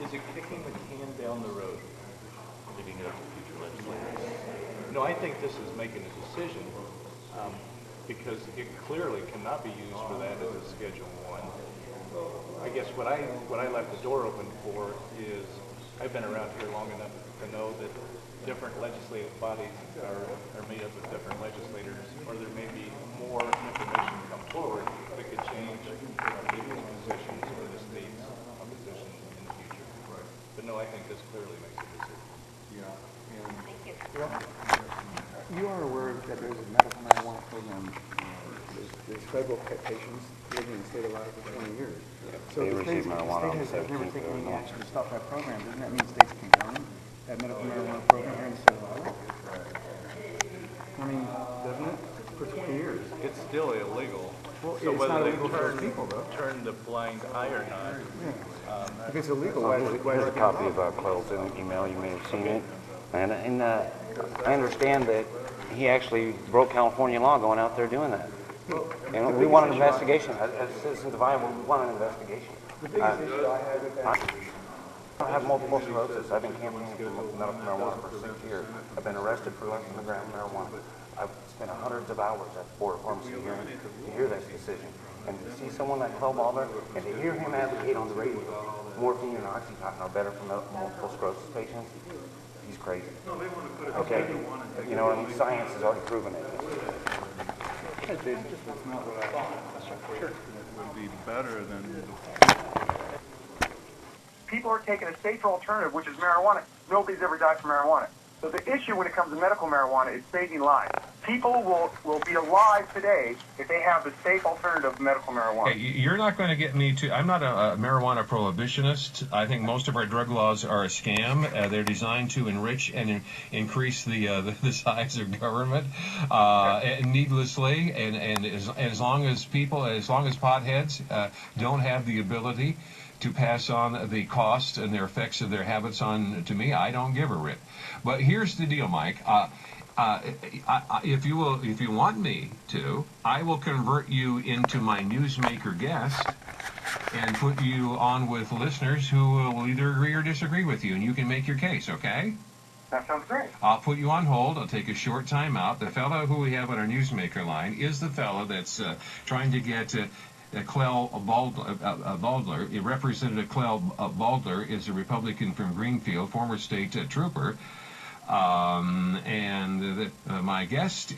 Is it kicking the can down the road, leaving it up to future legislators? No, I think this is making a decision because it clearly cannot be used for that as a Schedule 1. I guess what I left the door open for is I've been around here long enough to know that different legislative bodies are made up of different legislators, or there may be more information come forward that could change people's positions or the state's position in the future. Right. But no, I think this clearly makes a decision. Yeah. And Thank you. You are aware that there's a medical marijuana program. There's federal patients living in the state of Ohio for 20 years. Yeah. So They the receive marijuana on the state has never 17th taken of any March. action to stop that program. Doesn't that mean states can go that medical marijuana program here in the state of Ohio? I mean, doesn't it? For 20 years. It's still illegal. Well, So it's whether not they illegal for those people, though. turn the blind eye or not. Yeah. If it's illegal, why is it? Here's a copy of Quayle's email. You may have seen it. And I understand that he actually broke California law going out there doing that. And we want an investigation. As citizens of Iowa, we want an investigation. The biggest issue I have with that. I have multiple sclerosis. I've been campaigning for medical marijuana for 6 years. I've been arrested for less than a gram of marijuana. I've spent hundreds of hours at the Board of Pharmacy hearing to hear this decision. And to see someone like Baudler and to hear him advocate on the radio, morphine and Oxycontin are better for multiple sclerosis patients, he's crazy. Okay? You know what I mean? Science has already proven it. that's not what I thought. Sure. It would be better than people are taking a safer alternative, which is marijuana. Nobody's ever died from marijuana. So the issue when it comes to medical marijuana is saving lives. People will be alive today if they have the safe alternative of medical marijuana. Hey, you're not going to get me to... I'm not a marijuana prohibitionist. I think most of our drug laws are a scam. They're designed to enrich and increase the size of government needlessly. And as long as potheads don't have the ability to pass on the cost and their effects of their habits on to me, I don't give a rip. But here's the deal, Mike. If you want me to, I will convert you into my newsmaker guest and put you on with listeners who will either agree or disagree with you, and you can make your case, okay? That sounds great. I'll put you on hold. I'll take a short time out. The fellow who we have on our newsmaker line is the fellow that's trying to get... Baudler, Representative Clell Baudler is a Republican from Greenfield, former state trooper, and my guest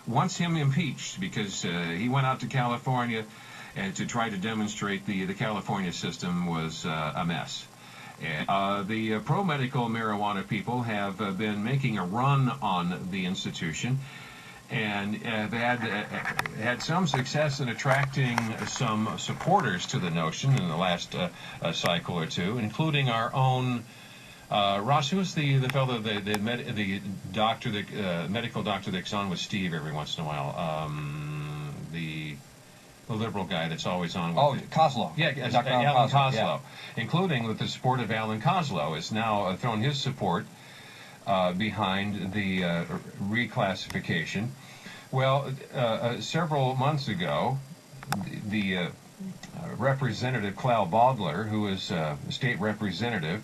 wants him impeached because he went out to California and to try to demonstrate the California system was a mess. The pro-medical marijuana people have been making a run on the institution and have had some success in attracting some supporters to the notion in the last cycle or two, including our own Ross. Who's the fellow, the medical doctor that's on with Steve every once in a while? The liberal guy that's always on with Kozlow. Yeah, Dr. Alan Kozlow, yeah. including with the support of Alan Kozlow, has now thrown his support behind the reclassification. Well, several months ago, the Representative Clell Baudler, who is a state representative,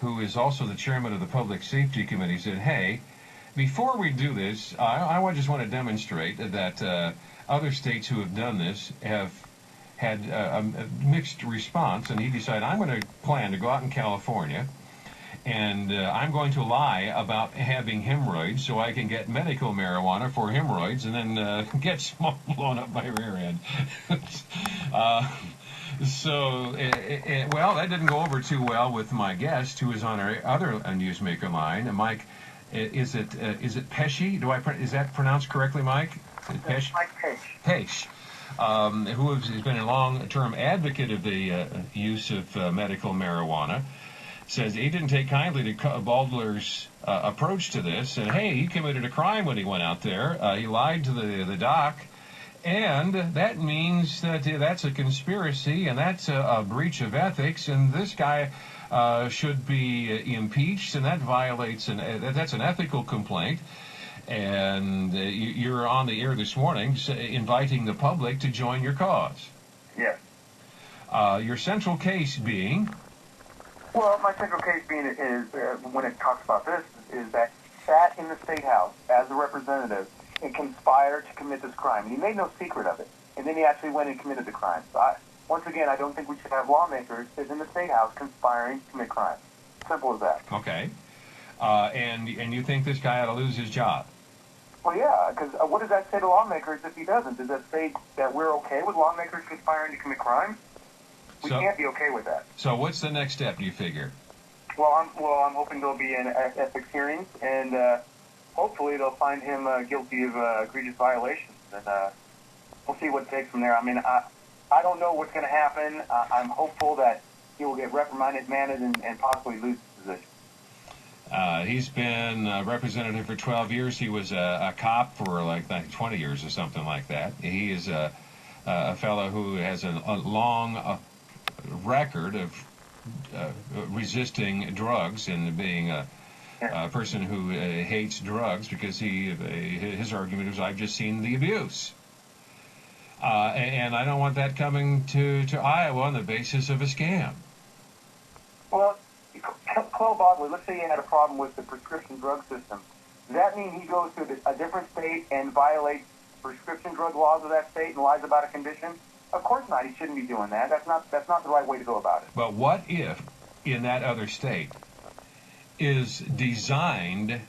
who is also the chairman of the Public Safety Committee, said, hey, before we do this, I just want to demonstrate that other states who have done this have had a mixed response, and he decided, I'm going to plan to go out in California and I'm going to lie about having hemorrhoids so I can get medical marijuana for hemorrhoids and then get blown up my rear end. Well, that didn't go over too well with my guest, who is on our other newsmaker line. Mike, is it Pesce? Is that pronounced correctly, Mike? Pesce? Mike Pesce. Who has been a long-term advocate of the use of medical marijuana, says he didn't take kindly to Baudler's approach to this, and hey, he committed a crime when he went out there. He lied to the doc, and that means that that's a conspiracy, and that's a breach of ethics, and this guy should be impeached, and that violates, that's an ethical complaint. And you're on the air this morning inviting the public to join your cause. Yes. Your central case being... Well, my central case being is, when it talks about this, is that sat in the State House as a representative and conspired to commit this crime. And he made no secret of it. And then he actually went and committed the crime. So once again, I don't think we should have lawmakers sit in the State House conspiring to commit crime. Simple as that. Okay. And you think this guy ought to lose his job? Well, yeah, because what does that say to lawmakers if he doesn't? Does that say that we're okay with lawmakers conspiring to commit crimes? We can't be okay with that. So what's the next step, do you figure? Well, I'm hoping there'll be an ethics hearing, and hopefully they'll find him guilty of egregious violations, and we'll see what it takes from there. I mean, I don't know what's going to happen. I'm hopeful that he will get reprimanded, and possibly lose his position. He's been a representative for 12 years. He was a cop for like 20 years or something like that. He is a fellow who has a long record of resisting drugs and being a person who hates drugs because his argument is, I've just seen the abuse. And I don't want that coming to Iowa on the basis of a scam. Well, Clell Baudler, let's say he had a problem with the prescription drug system. Does that mean he goes to a different state and violates prescription drug laws of that state and lies about a condition? Of course not. He shouldn't be doing that. That's not the right way to go about it. But what if in that other state is designed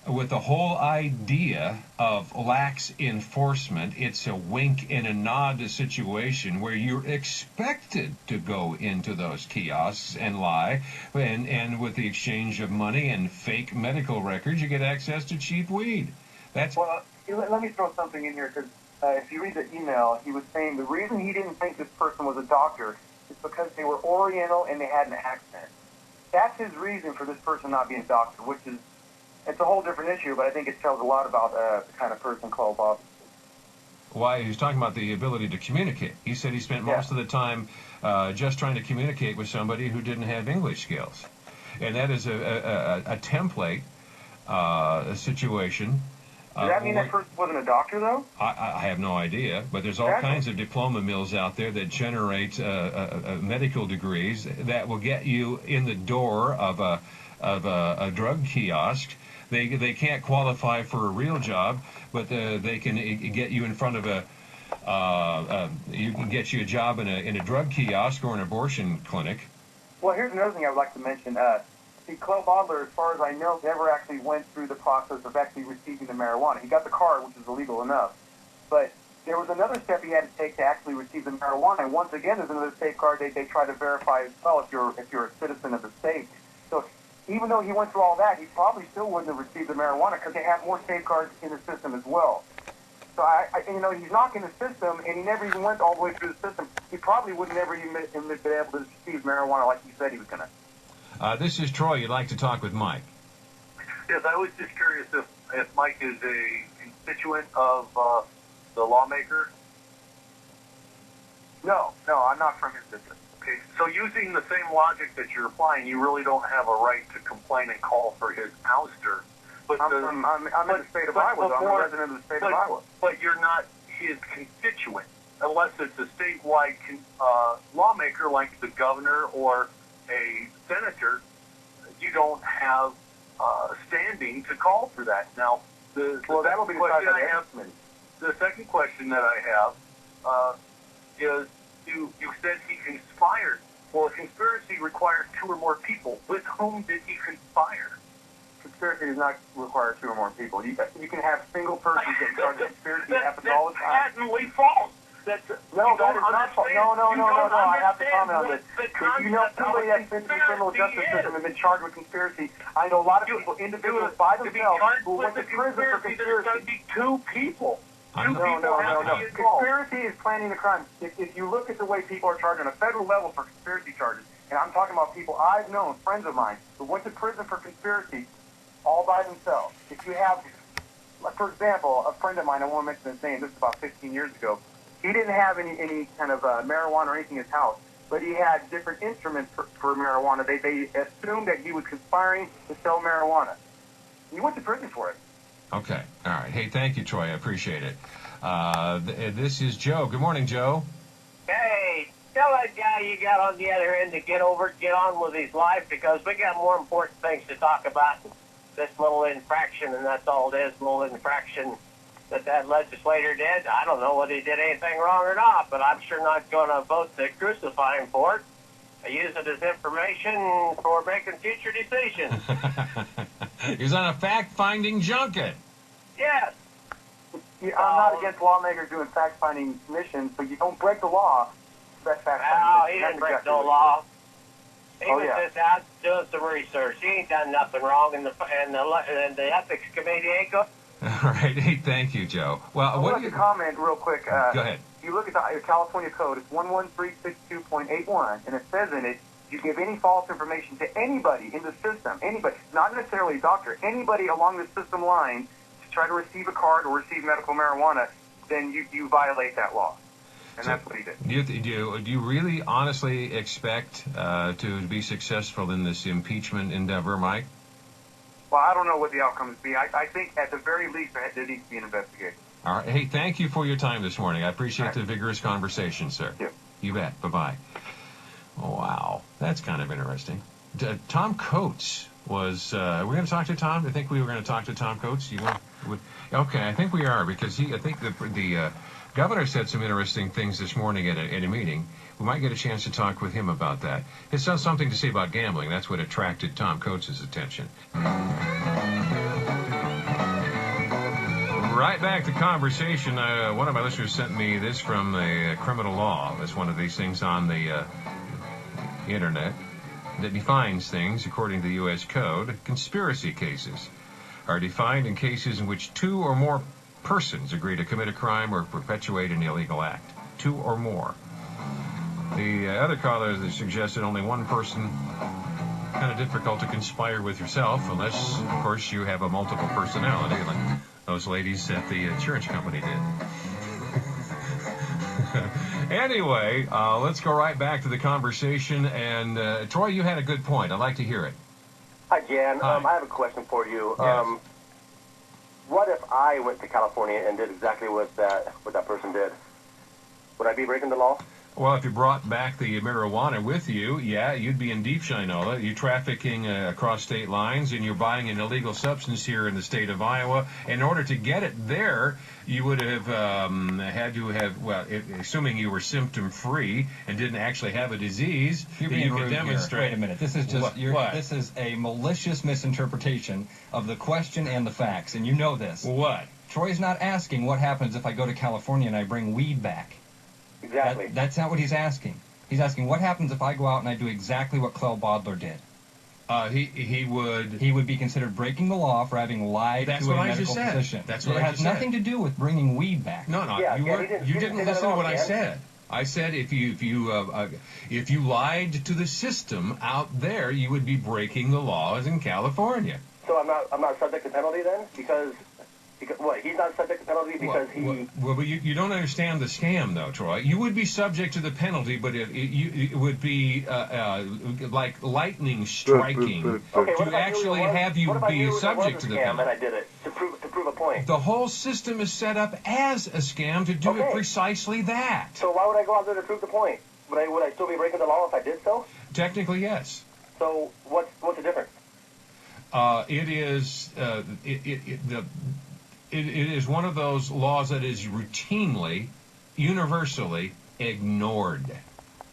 with the whole idea of lax enforcement? It's a wink and a nod situation where you're expected to go into those kiosks and lie, and with the exchange of money and fake medical records, you get access to cheap weed. Well, let me throw something in here, because if you read the email, he was saying the reason he didn't think this person was a doctor is because they were Oriental and they had an accent. That's his reason for this person not being a doctor, which is, it's a whole different issue, but I think it tells a lot about the kind of person called Bob. Why, he's talking about the ability to communicate. He said he spent most of the time just trying to communicate with somebody who didn't have English skills. And that is a template situation. Does that mean that person wasn't a doctor, though? I have no idea, but there's all kinds of diploma mills out there that generate medical degrees that will get you in the door of a drug kiosk. They can't qualify for a real job, but they can get you in front of you can get you a job in a drug kiosk or an abortion clinic. Well, here's another thing I would like to mention. See, Clell Baudler, as far as I know, never actually went through the process of actually receiving the marijuana. He got the card, which is illegal enough. But there was another step he had to take to actually receive the marijuana. And once again, there's another safeguard they try to verify as well if you're a citizen of the state. So even though he went through all that, he probably still wouldn't have received the marijuana because they have more safeguards in the system as well. So he's knocking the system, and he never even went all the way through the system. He probably would never even been able to receive marijuana like he said he was going to. This is Troy. You'd like to talk with Mike. Yes, I was just curious if Mike is a constituent of the lawmaker. No, I'm not from his district. Okay, so using the same logic that you're applying, you really don't have a right to complain and call for his ouster. But I'm in the state of Iowa, though. I'm a resident of the state of Iowa. But you're not his constituent, unless it's a statewide lawmaker like the governor or a senator. You don't have standing to call for that. Now, the second question that I have is, you said he conspired. Well, a conspiracy requires two or more people. With whom did he conspire? Conspiracy does not require two or more people. You can have single persons get charged with conspiracy. It happens all the time. That's patently false. That is not false. No. I have to comment on this. If you know somebody that's been through the criminal justice system and been charged with conspiracy, I know a lot of people, individuals by themselves, who went to prison for conspiracy. There's got to be two people. No. Conspiracy is planning the crime. If you look at the way people are charged on a federal level for conspiracy charges, and I'm talking about people I've known, friends of mine, who went to prison for conspiracy all by themselves. If you have, for example, a friend of mine, I won't mention his name, this is about 15 years ago, he didn't have any kind of marijuana or anything in his house, but he had different instruments for marijuana. They assumed that he was conspiring to sell marijuana. He went to prison for it. Okay. All right. Hey, thank you, Troy. I appreciate it. This is Joe. Good morning, Joe. Hey, tell that guy guy you got on the other end to get on with his life, because we got more important things to talk about. This little infraction, and that's all it is, little infraction that legislator did. I don't know whether he did anything wrong or not, but I'm sure not going to vote to crucify him for it. I use it as information for making future decisions. He's on a fact-finding junket. Yes. I'm not against lawmakers doing fact-finding missions, but you don't break the law. That's fact-finding. He didn't break no law. He was just out doing some research. He ain't done nothing wrong, and the Ethics Committee ain't going. All right. Hey, thank you, Joe. Well, I'd like to comment real quick. Go ahead. If you look at the California Code, it's 11362.81, and it says in it, you give any false information to anybody in the system, anybody, not necessarily a doctor, anybody along the system line to try to receive a card or receive medical marijuana, then you violate that law. And so that's what he did. Do you really honestly expect to be successful in this impeachment endeavor, Mike? Well, I don't know what the outcomes be. I think at the very least there needs to be an investigation. All right. Hey, thank you for your time this morning. I appreciate the vigorous conversation, sir. Yeah. You bet. Bye-bye. Oh, wow. That's kind of interesting. Tom Coates was, we're going to talk to Tom? I think we were going to talk to Tom Coates. Okay, I think we are, because I think the governor said some interesting things this morning at a meeting. We might get a chance to talk with him about that. It's something to say about gambling. That's what attracted Tom Coates' attention. Right back to conversation. One of my listeners sent me this from the criminal law. That's one of these things on the internet that defines things according to the U.S. Code. Conspiracy cases are defined in cases in which two or more persons agree to commit a crime or perpetuate an illegal act. Two or more. The other caller suggested only one person. Kind of difficult to conspire with yourself, unless, of course, you have a multiple personality, like those ladies at the insurance company did. Anyway, let's go right back to the conversation. And Troy, you had a good point. I'd like to hear it. Hi, Jan. Hi. I have a question for you. Yes. What if I went to California and did exactly what that person did? Would I be breaking the law? Well, if you brought back the marijuana with you, yeah, you'd be in deep shinola. You're trafficking across state lines, and you're buying an illegal substance here in the state of Iowa. In order to get it there, you would have had to have, well, assuming you were symptom-free and didn't actually have a disease, you could demonstrate. Wait a minute. This is just what? This is a malicious misinterpretation of the question and the facts, and you know this. What? Troy's not asking what happens if I go to California and I bring weed back. Exactly. That's not what he's asking. He's asking what happens if I go out and I do exactly what Baudler did. He would be considered breaking the law for having lied to a medical physician. That's what I just said. It has nothing to do with bringing weed back. No, Yeah, you didn't listen to what I said. I said if you lied to the system out there, you would be breaking the laws in California. So I'm not subject to penalty then? Because what? He's not subject to penalty because Well, you don't understand the scam, though, Troy. You would be subject to the penalty, but it would be like lightning striking to actually have you be subject to the penalty. And I did it to prove a point. The whole system is set up as a scam to do it precisely that. So why would I go out there to prove the point? Would I still be breaking the law if I did so? Technically, yes. So what's the difference? It is one of those laws that is routinely, universally ignored.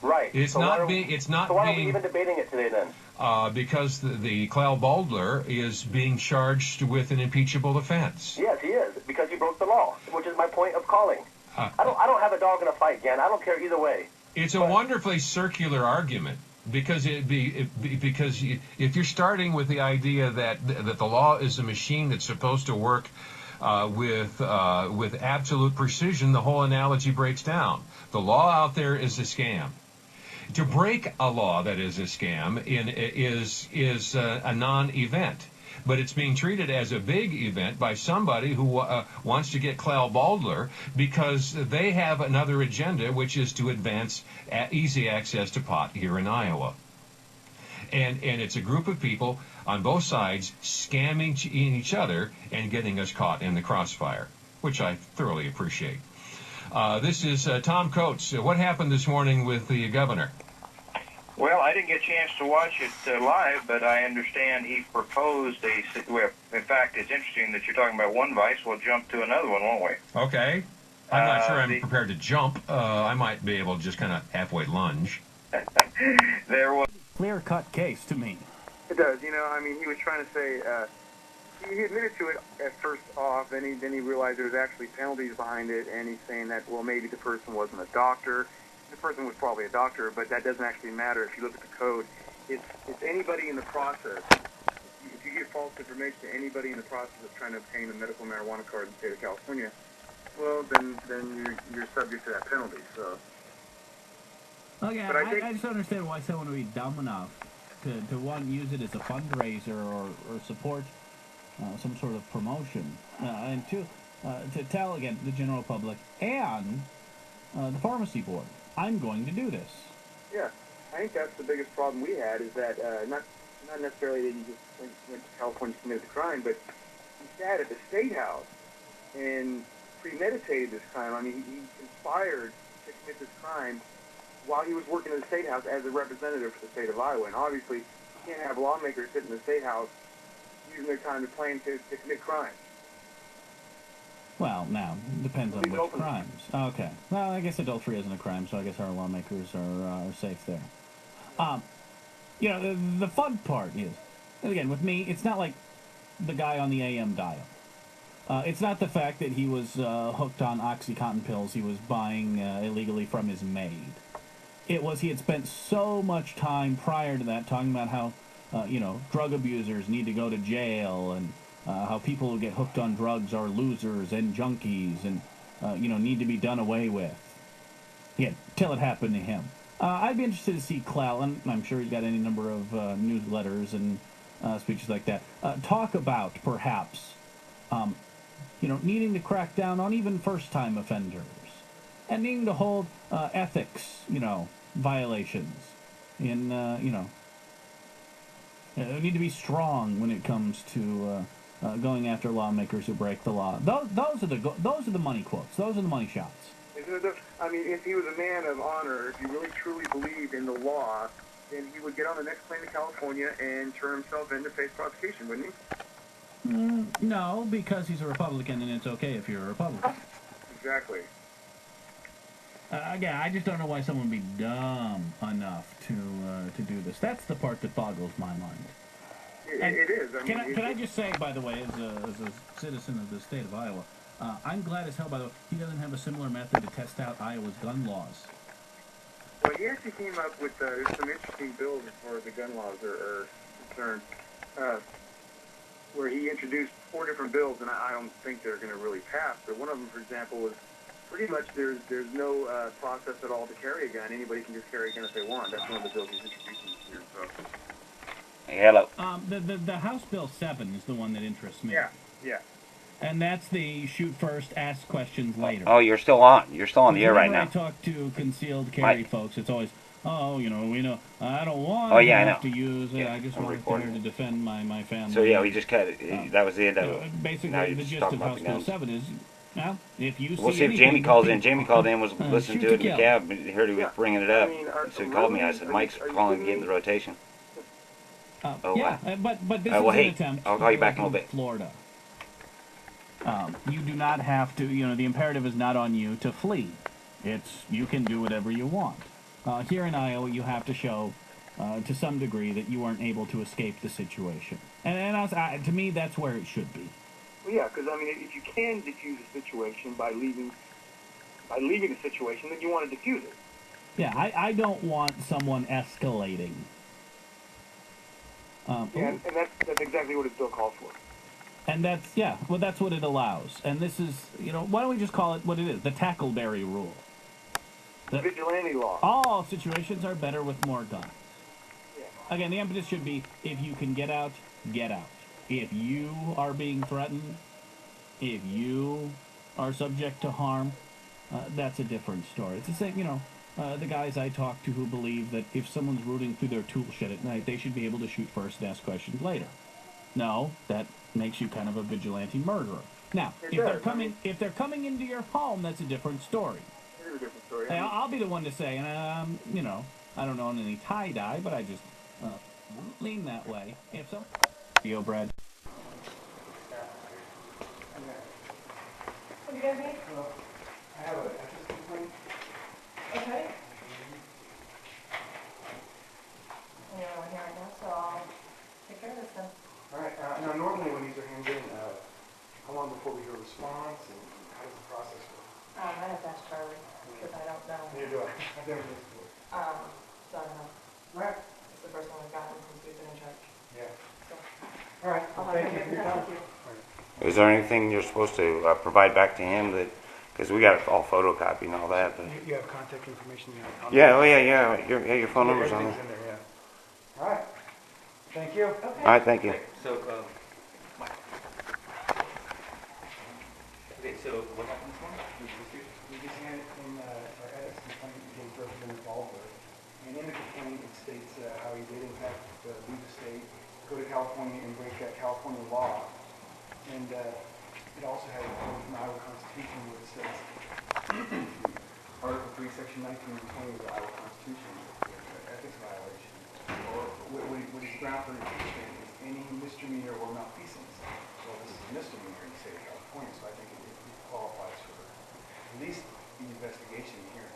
Right. It's not being. So why are we even debating it today then? Because the Baudler is being charged with an impeachable offense. Yes, he is, because he broke the law, which is my point of calling. I don't have a dog in a fight, Jan. I don't care either way. It's a wonderfully circular argument. Because because if you're starting with the idea that the law is a machine that's supposed to work with absolute precision, the whole analogy breaks down. The law out there is a scam. To break a law that is a scam is a non-event. But it's being treated as a big event by somebody who wants to get Baudler because they have another agenda, which is to advance easy access to pot here in Iowa. And it's a group of people on both sides scamming each other and getting us caught in the crossfire, which I thoroughly appreciate. This is Tom Coates. What happened this morning with the governor? Well, I didn't get a chance to watch it live, but I understand he proposed well, in fact, it's interesting that you're talking about one vice. We'll jump to another one, won't we? Okay. I'm not sure I'm prepared to jump. I might be able to just kind of halfway lunge. There was Clear-cut case to me. It does. I mean, he was trying to say, he admitted to it at first off, then he realized there was actually penalties behind it, and he's saying that, well, maybe the person wasn't a doctor. The person was probably a doctor, but that doesn't actually matter if you look at the code. It's anybody in the process. If you give false information to anybody in the process of trying to obtain a medical marijuana card in the state of California, well, then you're subject to that penalty. So. Okay, but I just don't understand why someone would be dumb enough to one, use it as a fundraiser or support some sort of promotion, and two, to tell, again, the general public and the pharmacy board, I'm going to do this. Yeah, I think that's the biggest problem we had, is that not necessarily that he just went to California to commit the crime, but he sat at the State House and premeditated this crime. I mean, he conspired to commit this crime while he was working in the State House as a representative for the state of Iowa. And obviously, you can't have lawmakers sit in the State House using their time to plan to commit crimes. Well, now, depends on which crimes. Okay. Well, I guess adultery isn't a crime, so I guess our lawmakers are safe there. The fun part is, again, with me, it's not like the guy on the AM dial. It's not the fact that he was hooked on OxyContin pills he was buying illegally from his maid. It was he had spent so much time prior to that talking about how, drug abusers need to go to jail, and how people who get hooked on drugs are losers and junkies and, need to be done away with. Yeah, till it happened to him. I'd be interested to see Clell, I'm sure he's got any number of newsletters and speeches like that, talk about, perhaps, needing to crack down on even first-time offenders, and needing to hold ethics, violations in, need to be strong when it comes to going after lawmakers who break the law. Those are the money quotes. Those are the money shots. I mean, if he was a man of honor, if he really truly believed in the law, then he would get on the next plane to California and turn himself in to face prosecution, wouldn't he? No, because he's a Republican, and it's okay if you're a Republican. Exactly. Again, I just don't know why someone would be dumb enough to do this. That's the part that boggles my mind. It is. Can I just say, by the way, as a citizen of the state of Iowa, I'm glad as hell, by the way, he doesn't have a similar method to test out Iowa's gun laws. Well, he actually came up with some interesting bills as far as the gun laws are concerned, where he introduced 4 different bills, and I don't think they're going to really pass. But one of them, for example, was pretty much there's no process at all to carry a gun. Anybody can just carry a gun if they want. That's one of the bills he's introducing this year. So. Hey, hello. The House Bill 7 is the one that interests me. Yeah. And that's the shoot first, ask questions later. Oh, you're still on. You're still on the air right now. Whenever I talk to concealed carry folks, it's always, we know, I don't want to use it. Yeah, I just want it there to defend my family. So, yeah, we just cut it. That was the end of it. Basically, the gist of House Bill 7 is, now, if you see we'll see if Jamie calls in. Jamie called in, was listening to it in the cab, and heard he was bringing it up. So he called me. I said, Mike's calling to get in the rotation. But this is an attempt. I'll call you back in a little bit. Florida. You do not have to, the imperative is not on you to flee. You can do whatever you want. Here in Iowa, you have to show, to some degree, that you weren't able to escape the situation. And to me, that's where it should be. Well, yeah, because, if you can diffuse a situation by leaving a situation, then you want to diffuse it. Yeah, I don't want someone escalating. And that's exactly what his bill calls for. And that's what it allows. And this is, why don't we just call it what it is, the Tackleberry rule. The vigilante law. All situations are better with more guns. Yeah. Again, the impetus should be, if you can get out, get out. If you are being threatened, if you are subject to harm, that's a different story. It's the same, the guys I talk to who believe that if someone's rooting through their tool shed at night, they should be able to shoot first and ask questions later. No, that makes you kind of a vigilante murderer. Now, if they're coming into your home, that's a different story. It is a different story. I'll be the one to say, I don't own any tie-dye, but I just lean that way. If so, yo, Brad. What do you guys need? I have an ethics complaint. Okay. You're over here right now, so I'll take care of this then. All right. Now, normally when these are handed in, how long before we hear a response, and how does the process go? I have to ask Charlie, because I don't know. Neither do I. I've never done this before. So I don't know. All right. It's the first one we've gotten since we've been in charge. Yeah. So All right. I'll Well, have thank to you get for in your touch time. with you. Is there anything you're supposed to provide back to him that, because we got it all photocopied and all that, but. You have contact information there. Yeah, oh yeah. Your phone number's on Everything's there. in there, yeah. All right. Thank you. Okay. All right, thank you. So, okay, so what happened this morning? We just had it in our ethics complaint against Representative Baudler. And in the complaint, it states how he did, in fact, leave the state, go to California and break California law. And it also has a quote from the Iowa Constitution where it says, Article 3, Section 19 and 20 of the Iowa Constitution, ethics violation, or what is ground for impeachment is any misdemeanor or malfeasance. Well, this is a misdemeanor in the state of California, so I think it qualifies for at least the investigation here.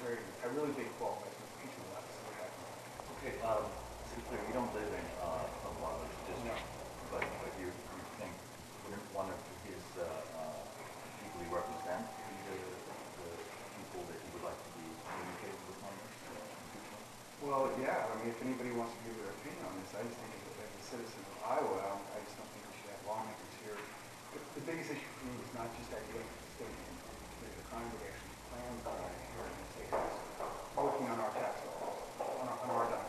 A really big qualifies for impeachment. Okay, to be clear, you don't live in a Baudler's district, but you think wouldn't one of his people he represents be the people that you would like to be communicating with on this? Well, yeah. I mean, if anybody wants to give their opinion on this, I just think as a citizen of Iowa, I just don't think we should have lawmakers here. The biggest issue for me is not just academic statement, but the crime that actually plans on here in the state house, working on our tax laws, on our dollars.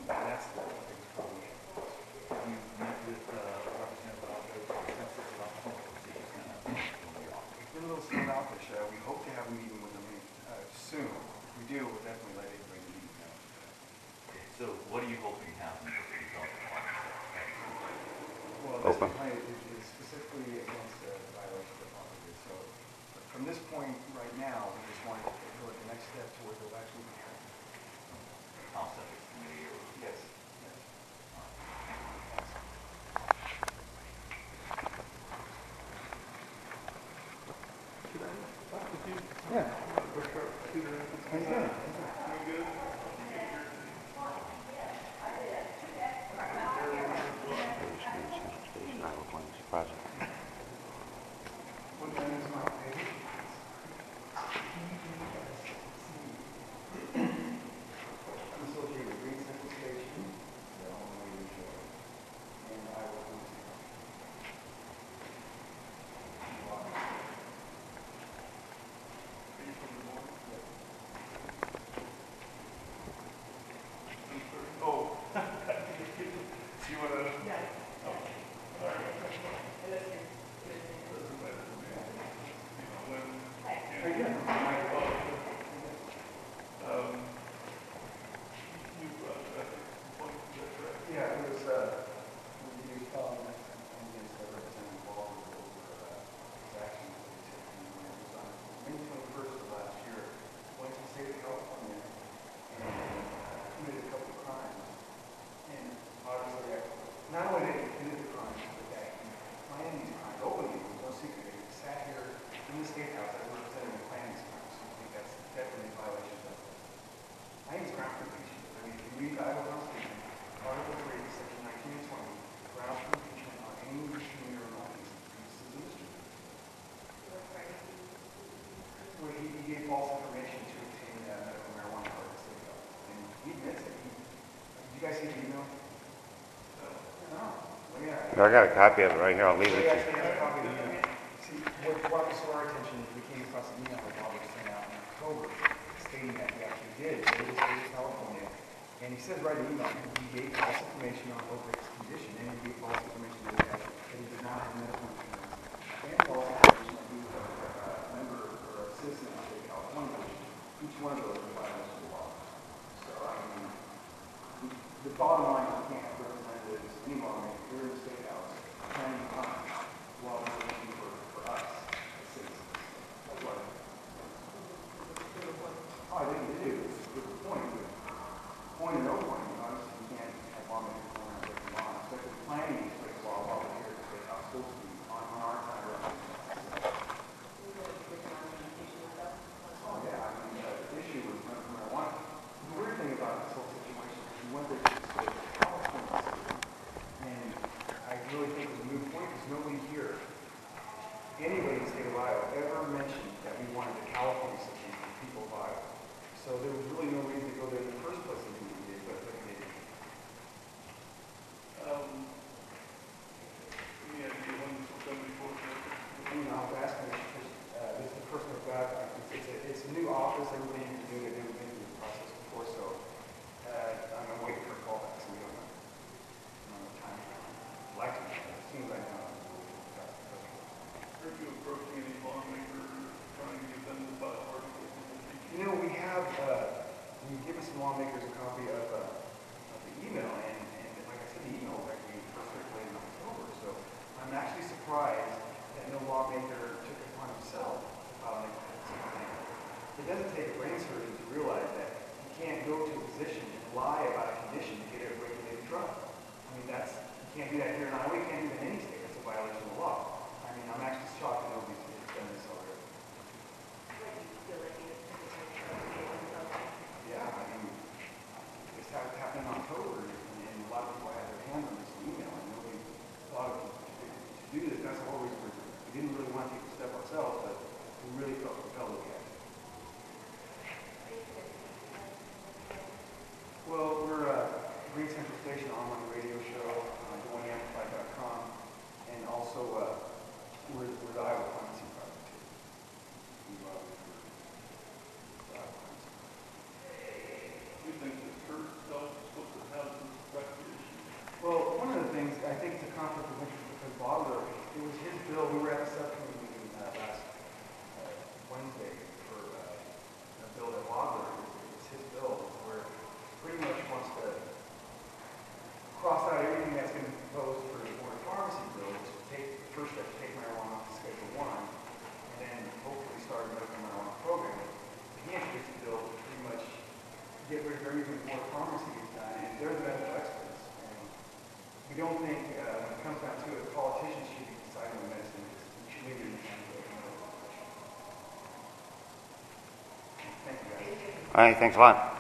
And that's the biggest problem we have. You met with Representative Baudler since this election, or was he just kind of in the office? It's been a little standoffish. We hope to have a meeting with him soon. If we do, we'll definitely let everybody meet. Okay, so what are you hoping happens as a result of all this? Well, this complaint is specifically against the violation of property. So from this point right now, we just want to go to the next step to where they'll actually be heard. I'll set this committee or? Yes. Yeah. How you doing? Project. What time is my page? This will be the Green Central Station. And I will come to Oh. You want to? Yeah. Yeah, it was, we followed against Representative Baudler over his actions that he took when he was on May 21st of last year, went to the state of California and committed a couple of crimes. And obviously, not only did he commit the crimes, but that he planned these crimes openly. It was no secret. He sat here in the State House as a representative and planned these crimes. So I think that's definitely a violation of justice. I think it's ground for impeachment. I mean, if you read the Iowa Constitution, Article 3, Section 19 and 20, grounds for impeachment on any misdemeanor or malfeasance. This is a misdemeanor. Where he gave false information to obtain medical marijuana card in the state of California. And he admits it. Did you guys see the email? No. I got a copy of it right here. I'll leave it to you. See, what brought this to our attention is we came across an email that Bob sent out in October stating that he actually did go to the state of California. And he says right in the email, he gave false information on Obright's condition, and he gave false information that he did not have medical insurance, and false information that he was a member or a citizen of the state of California. Each one of those is a violation of the law. So, I mean, the bottom line is we can't have representatives any longer here in the state house planning crimes while we're looking for us as citizens. That's what. Oh, I think it is. It's a good point. approaching any lawmakers, trying to get them to file articles of impeachment? You know, we have, we give some lawmakers a copy of the email, and like I said, the email was actually first circulated in October, so I'm actually surprised that no lawmaker took it upon himself to file an impeachment complaint. It doesn't take a brain surgeon to realize that you can't go to a position and lie about a condition to get a regulated drug. I mean, you can't do that here in Iowa, you can't do that in any state. That's a violation of the law. I mean, I'm actually shocked that nobody's done this already. Yeah, I mean, this happened in October, and a lot of people had their hands on this email, and nobody thought to do this. That's the whole reason we didn't really want to take the step ourselves, but we really felt compelled to get it. Well, we're Green Central Station online radio show, GoingAmplified.com, and also we're the Iowa Clemency Project too. We lobby for the Iowa Clemency Project. Do you think the church itself is supposed to have this recognition? Well, one of the things, I think it's a conflict of interest because Baudler, it was his bill. We were at the subcommittee meeting last Wednesday for a bill that Baudler, it's his bill, where pretty much wants to cross out everything that's been proposed for the Board of Pharmacy bill, which is take the first step to take marijuana off to Schedule 1, and then hopefully start a medical marijuana program. He introduced the bill to pretty much get rid of everything the Board of Pharmacy has done, and they're the medical experts. And we don't think, when it comes down to it, politicians should be deciding on medicine. We should leave it in the hands of the medical profession. Thank you, guys. All right, thanks a lot.